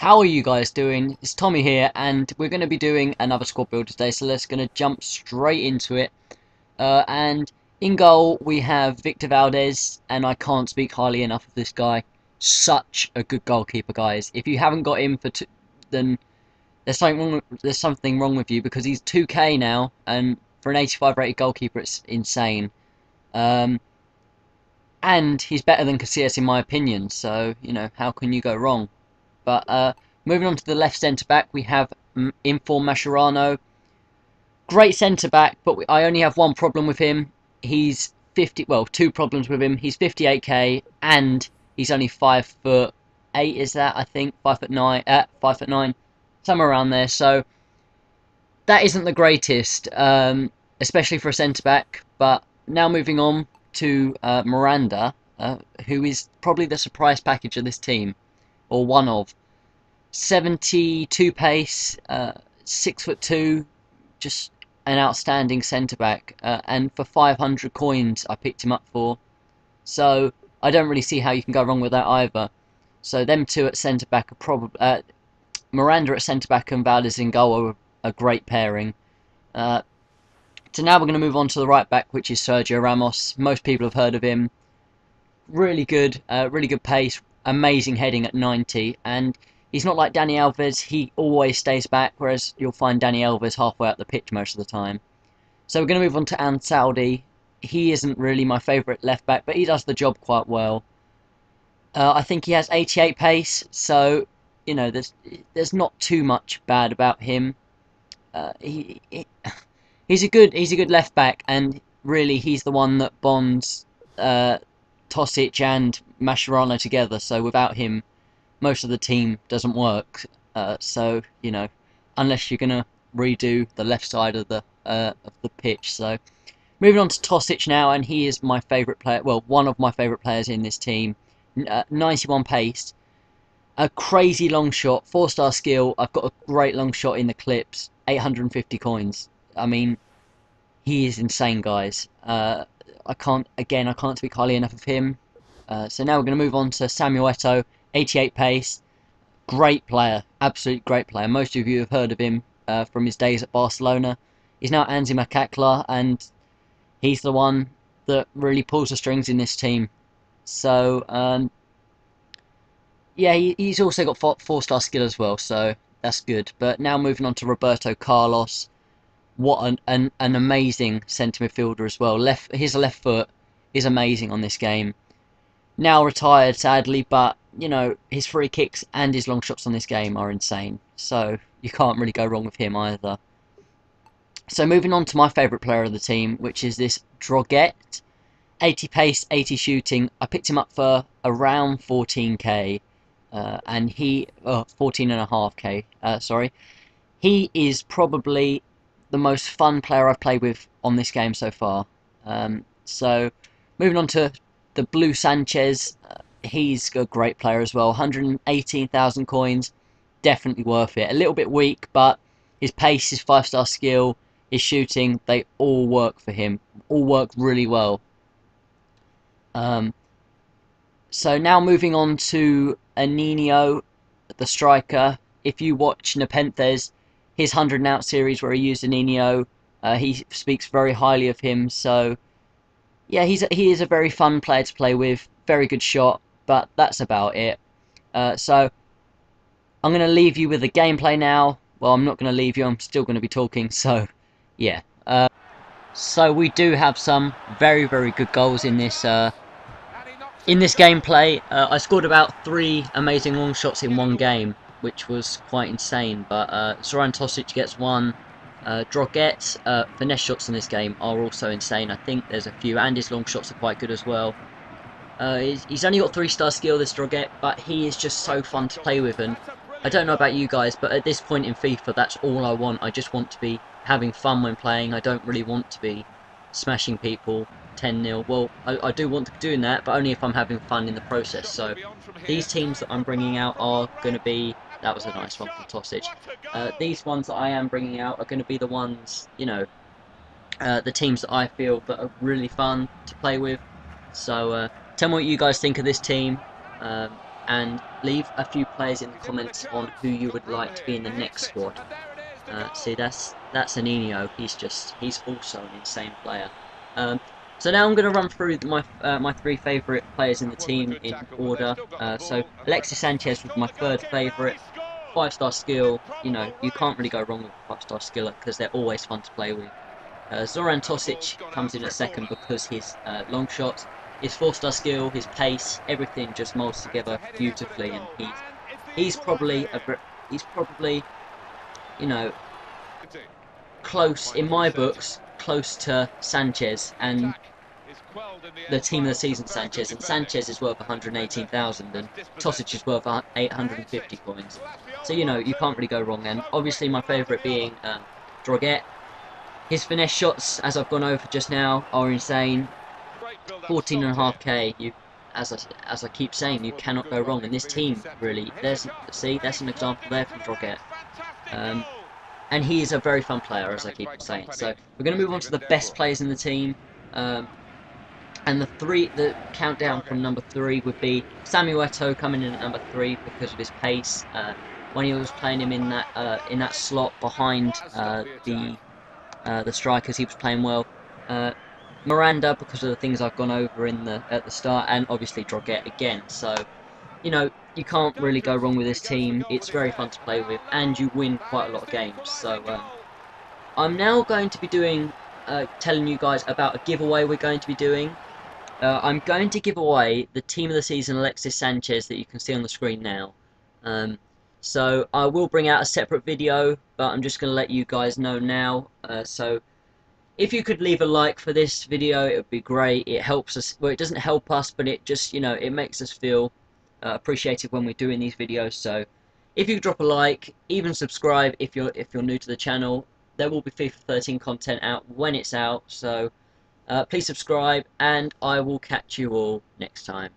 How are you guys doing? It's Tommy here, and we're going to be doing another squad builder today, so let's going to jump straight into it. And in goal, we have Victor Valdez, and I can't speak highly enough of this guy. Such a good goalkeeper, guys. If you haven't got him then there's something wrong with you, because he's 2K now, and for an 85 rated goalkeeper, it's insane. Um, and he's better than Casillas in my opinion, so, you know, how can you go wrong? But moving on to the left centre back, we have Inform Mascherano. Great centre back, but I only have one problem with him. He's 50. Well, two problems with him. He's 58k, and he's only 5'8". Is that, I think, 5'9"? 5'9", somewhere around there. So that isn't the greatest, especially for a centre back. But now moving on to Miranda, who is probably the surprise package of this team, or one of. 72 pace, 6'2", just an outstanding centre back, and for 500 coins I picked him up for, so I don't really see how you can go wrong with that either. So them two at centre back are probably Miranda at centre back and Valdez in goal are a great pairing. So now we're going to move on to the right back, which is Sergio Ramos. Most people have heard of him. Really good pace, amazing heading at 90, and he's not like Dani Alves, he always stays back, whereas you'll find Dani Alves halfway up the pitch most of the time. So we're going to move on to Ansaldi. He isn't really my favourite left back, but he does the job quite well. I think he has 88 pace, so you know there's not too much bad about him. He's a good left back, and really he's the one that bonds Tosic and Mascherano together. So without him, most of the team doesn't work. So you know, unless you're gonna redo the left side of the pitch. So moving on to Tosic now, and he is my favourite player. Well, one of my favourite players in this team. 91 pace, a crazy long shot, 4-star skill. I've got a great long shot in the clips. 850 coins. I mean, he is insane, guys. I can't speak highly enough of him. So now we're going to move on to Samuel Eto'o, 88 pace. Great player, absolute great player. Most of you have heard of him from his days at Barcelona. He's now Anzi Makakla, and he's the one that really pulls the strings in this team. So, yeah, he's also got 4-star skill as well, so that's good. But now moving on to Roberto Carlos. What an amazing centre midfielder as well. His left foot is amazing on this game. Now retired, sadly, but you know his free kicks and his long shots on this game are insane. So you can't really go wrong with him either. So moving on to my favourite player of the team, which is this Droguet. 80 pace, 80 shooting. I picked him up for around 14k, and he 14.5k. Sorry, he is probably the most fun player I've played with on this game so far. So moving on to the Blue Sanchez, he's a great player as well. 118,000 coins, definitely worth it. A little bit weak, but his pace, his 5-star skill, his shooting, they all work for him. All work really well. So now moving on to Anino, the striker. If you watch Nepenthes, his 100 and Out series where he used Anino, he speaks very highly of him. So yeah, he is a very fun player to play with. Very good shot, but that's about it. So I'm going to leave you with the gameplay now. Well, I'm not going to leave you. I'm still going to be talking. So yeah. So we do have some very good goals in this gameplay. I scored about 3 amazing long shots in one game, which was quite insane. But Zoran Tosic gets 1. Droguet's finesse shots in this game are also insane. I think there's a few, and his long shots are quite good as well. He's only got 3-star skill, this Droguet, but he is just so fun to play with. And I don't know about you guys, but at this point in FIFA, that's all I want. I just want to be having fun when playing. I don't really want to be smashing people 10-0. Well, I do want to be doing that, but only if I'm having fun in the process. So these teams that I'm bringing out are going to be... That was a nice one from Tosic. These ones that I am bringing out are going to be the ones, you know, the teams that I feel that are really fun to play with. So tell me what you guys think of this team, and leave a few players in the comments on who you would like to be in the next squad. See, that's Anino. He's also an insane player. So now I'm going to run through my three favourite players in the team in order. So Alexis Sanchez was my third favourite. 5-star skill. You know, you can't really go wrong with a 5-star skiller because they're always fun to play with. Zoran Tosic comes in at second because his long shot, his 4-star skill, his pace, everything just molds together beautifully, and he's probably you know, close in my books, close to Sanchez and the team of the season Sanchez, and Sanchez is worth 118,000 and Tosic is worth 850 coins. So you know, you can't really go wrong. And obviously my favourite being Droguet. His finesse shots, as I've gone over just now, are insane. 14.5k. You, as I keep saying, you cannot go wrong. And this team really, that's an example there from Droguet. And he is a very fun player, as I keep saying. So we're going to move on to the best players in the team. And the countdown from number 3 would be Samuel Eto'o coming in at number 3 because of his pace. When he was playing him in that slot behind the strikers, he was playing well. Miranda because of the things I've gone over at the start, and obviously Droguet again. So you know, you can't really go wrong with this team. It's very fun to play with, and you win quite a lot of games. So I'm now going to be telling you guys about a giveaway we're going to be doing. I'm going to give away the team of the season Alexis Sanchez that you can see on the screen now. So I will bring out a separate video, but I'm just going to let you guys know now. So if you could leave a like for this video, it would be great. It helps us. Well, it doesn't help us, but it just, you know, it makes us feel appreciated when we're doing these videos. So if you drop a like, even subscribe if you're new to the channel. There will be FIFA 13 content out when it's out. So please subscribe, and I will catch you all next time.